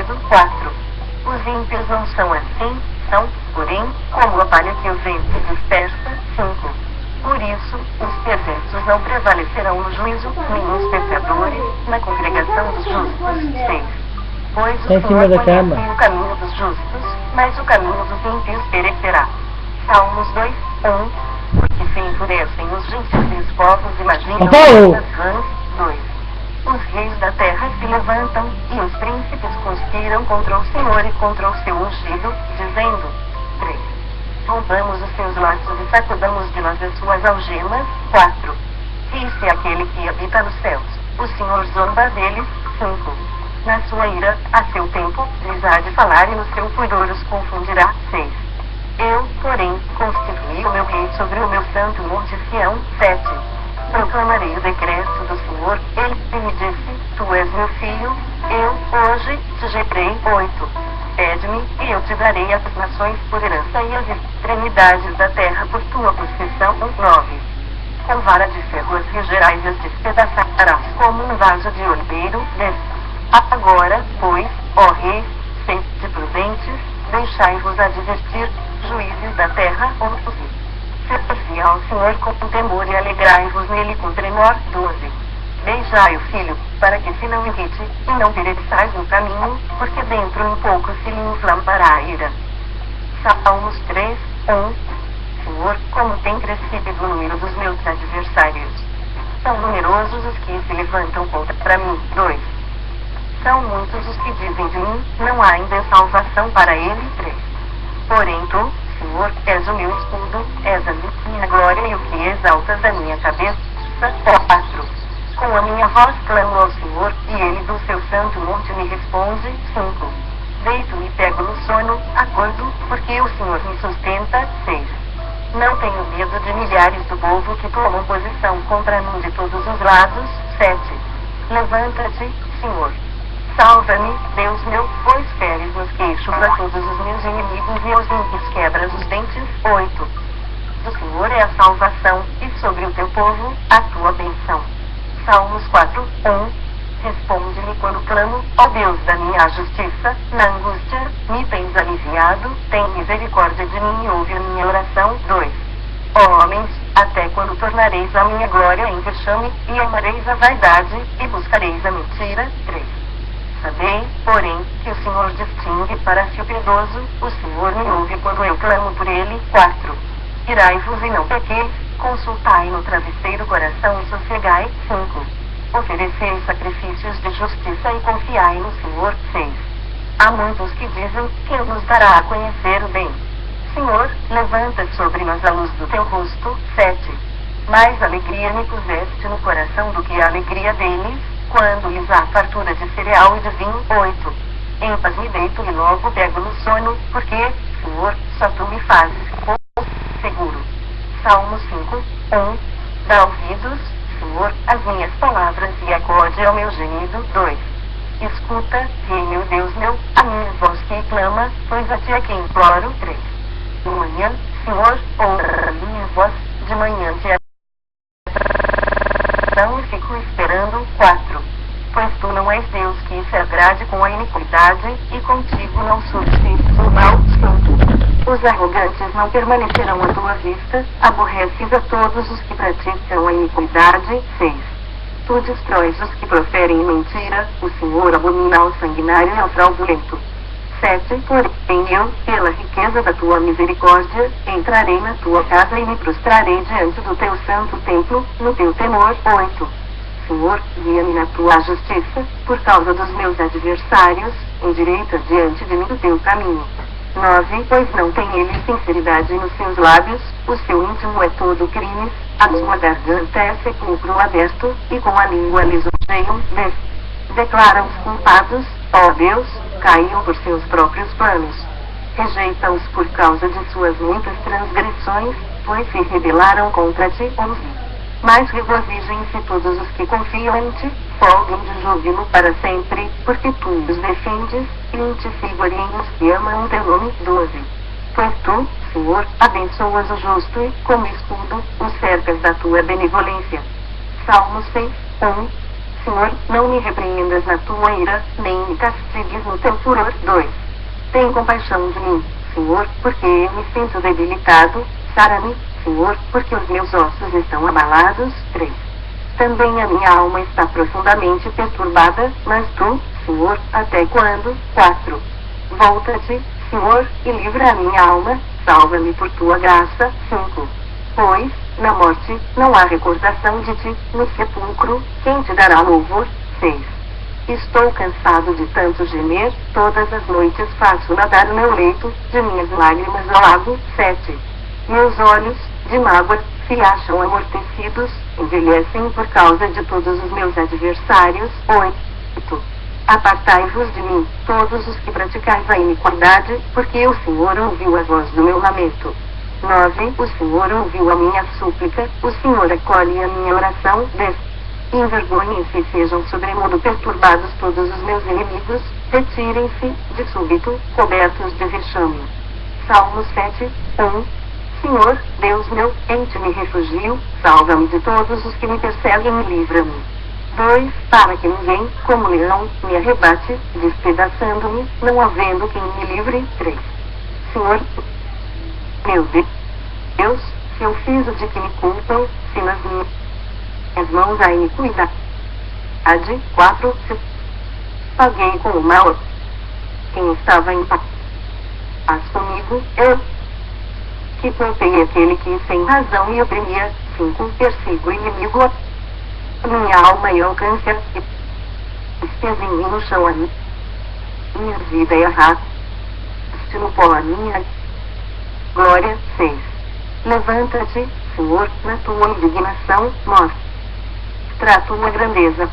pecado. 4. Os ímpios não são assim, são, porém, como a palha que o vento dispersa. 5. Por isso, os perversos não prevalecerão no juízo, nem os pecadores, na congregação dos justos. 6. Pois o Senhor conhece o caminho dos justos, mas o caminho dos ímpios perecerá. Salmos 2, 1. Porque se enfurecem os gentios e os povos imaginam coisas vãs. 2. Os reis da terra se levantam, e os príncipes conspiram contra o Senhor e contra o seu ungido, dizendo: 3. Rompamos os seus laços e sacudamos de nós as suas algemas. 4. Disse aquele que habita nos céus: o Senhor zomba deles. 5. Na sua ira, a seu tempo, lhes há de falar, e no seu furor os confundirá. 6. Eu, porém, constituí o meu rei sobre o meu santo monte Sião. 7. Proclamarei o decreto do Senhor. Ele me disse: tu és meu filho, eu, hoje, te gerei. 8. Pede-me, e eu te darei as nações por herança e as extremidades da terra por tua possessão. 9. Com vara de ferro as regerás e as despedaçarás como um vaso de oliveiro. 10. Agora, pois, ó reis, sede prudentes, deixai-vos advertir, juízes da terra. 11. Servi ao Senhor com temor e alegrai-vos nele com tremor. 12. Beijai o filho, para que se não irrite, e não pereçais no caminho, porque dentro em pouco se lhe inflamará a ira. Salmos 3, 1. Senhor, como tem crescido o número dos meus adversários. São numerosos os que se levantam contra mim. 2. São muitos os que dizem de mim: não há ainda salvação para ele. 3. Porém tu, Senhor, és o meu escudo, és a minha glória e o que exaltas a minha cabeça. 4. Com a minha voz clamo ao Senhor, e ele do seu santo monte me responde. 5. Deito e pego no sono, acordo, porque o Senhor me sustenta. 6. Não tenho medo de milhares do povo que tomam posição contra mim de todos os lados. 7. Levanta-te, Senhor. Salva-me, Deus meu, pois feres nos queixos a todos os meus inimigos e aos ímpios quebras os dentes. 8. Do Senhor é a salvação, e sobre o teu povo, a tua bênção. Salmos 4, 1. Responde-me quando clamo, ó Deus da minha justiça, na angústia, me tens aliviado, tem misericórdia de mim e ouve a minha oração. 2. Ó homens, até quando tornareis a minha glória em vexame, e amareis a vaidade, e buscareis a mentira. 3. Sabei, porém, que o Senhor distingue para si o piedoso, o Senhor me ouve quando eu clamo por ele. 4. Irai-vos e não pequeis, consultai no travesseiro o coração e sossegai. 5. Oferecei sacrifícios de justiça e confiai no Senhor. 6. Há muitos que dizem: quem nos dará a conhecer o bem? Senhor, levanta sobre nós a luz do teu rosto. 7. Mais alegria me puseste no coração do que a alegria deles, quando lhes há fartura de cereal e de vinho. 8. Em paz me deito e logo pego no sono, porque, Senhor, só tu me fazes seguro. Salmos 5, 1. Dá ouvidos, Senhor, às minhas palavras e acode ao meu gemido. 2. Escuta, Rei meu Deus meu, a minha voz que clama, pois a ti é que imploro. 3. De manhã, Senhor, ouça a minha voz, de manhã te não fico esperando. 4. Pois tu não és Deus que se agrade com a iniquidade, e contigo não subsiste o mal. 5. Os arrogantes não permanecerão à tua vista, aborreces a todos os que praticam a iniquidade. 6. Tu destróis os que proferem mentira, o Senhor abomina ao sanguinário e ao fraudulento. 7. Porém eu, pela riqueza da tua misericórdia, entrarei na tua casa e me prostrarei diante do teu santo templo, no teu temor. 8. Senhor, guia-me na tua justiça, por causa dos meus adversários, endireita diante de mim o teu caminho. 9. Pois não tem ele sinceridade nos seus lábios, o seu íntimo é todo crimes, a sua garganta é sepulcro aberto, e com a língua lisonjeiam. 10. Declara os culpados, ó Deus, caíam por seus próprios planos. Rejeita-os por causa de suas muitas transgressões, pois se rebelaram contra ti. 11. Mas regozijem-se todos os que confiam em ti, folguem de júbilo para sempre, porque tu os defendes, e em ti se gloriem os que amam o teu nome. 12. Pois tu, Senhor, abençoas o justo e, como escudo, os cercas da tua benevolência. Salmo 6, 1. Senhor, não me repreendas na tua ira, nem me castigues no teu furor. 2. Tem compaixão de mim, Senhor, porque me sinto debilitado. Sara-me, Senhor, porque os meus ossos estão abalados. 3. Também a minha alma está profundamente perturbada, mas tu, Senhor, até quando? 4. Volta-te, Senhor, e livra a minha alma, salva-me por tua graça. 5. Pois, na morte, não há recordação de ti, no sepulcro, quem te dará louvor? 6. Estou cansado de tanto gemer, todas as noites faço nadar o meu leito, de minhas lágrimas ao lago. 7. Meus olhos, de mágoa, se acham amortecidos, envelhecem por causa de todos os meus adversários. 8. Apartai-vos de mim, todos os que praticais a iniquidade, porque o Senhor ouviu a voz do meu lamento. 9. O Senhor ouviu a minha súplica, o Senhor acolhe a minha oração. 10. Envergonhem-se e sejam sobremodo perturbados todos os meus inimigos, retirem-se, de súbito, cobertos de vexame. Salmos 7. 1. Senhor, Deus meu, em ti me refugio, salva-me de todos os que me perseguem e livra-me. 2. Para que ninguém, como leão, me arrebate, despedaçando-me, não havendo quem me livre. 3. Senhor, meu Deus, se eu fiz o de que me culpam, se nas minhas mãos há iniquidade. 4. Se paguei com o mal quem estava em paz comigo, eu que poupei aquele que sem razão me oprimia. 5. Persigo o inimigo, minha alma e alcance, esteve em mim no chão a minha vida e arraste no pó a minha glória. 6. Levanta-te, Senhor, na tua indignação, mostra a tua grandeza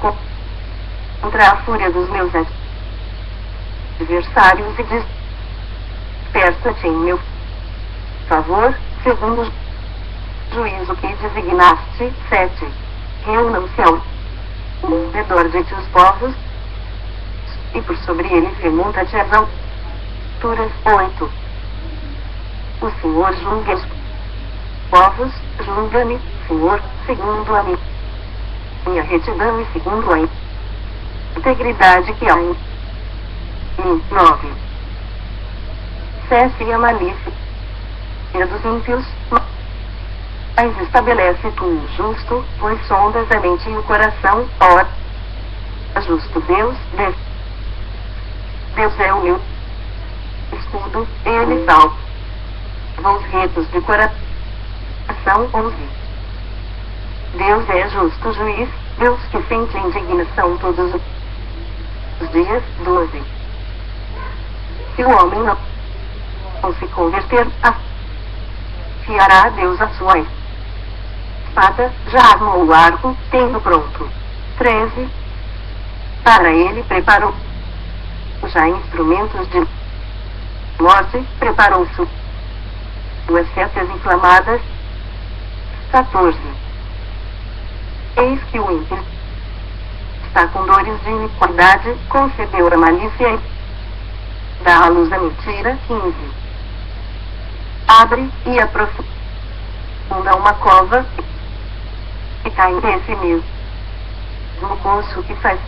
contra a fúria dos meus adversários e dispersa-te em meu favor, segundo o juízo que designaste. 7. Reúnam-se ao redor de ti os povos, e por sobre eles remonta-te as alturas. 8. O Senhor julga os povos, julga-me, Senhor, segundo a minha retidão e segundo a integridade que há em mim. 9. Cesse a malícia dos ímpios, mas estabelece tu o justo, pois sondas a mente e o coração. Ó justo Deus, Deus é o meu escudo, ele salva os retos de coração. 11. Deus é justo juiz, Deus que sente indignação todos os dias. 12. Se o homem não se converter, afiará a Deus a sua espada, já armou o arco, tendo pronto. 13. Para ele preparou já instrumentos de morte, preparou suas setas inflamadas. 14. Eis que o ímpio está com dores de iniquidade, concebeu a malícia e dá à luz a mentira. 15. Abre e aprofunda uma cova e cai nesse mesmo poço que faz.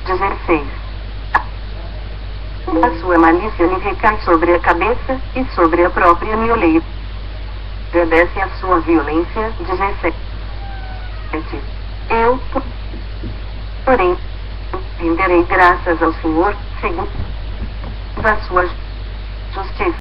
16. A sua malícia me recai sobre a cabeça e sobre a própria mioleira desce a sua violência. 17. Eu, porém, renderei graças ao Senhor segundo a sua justiça.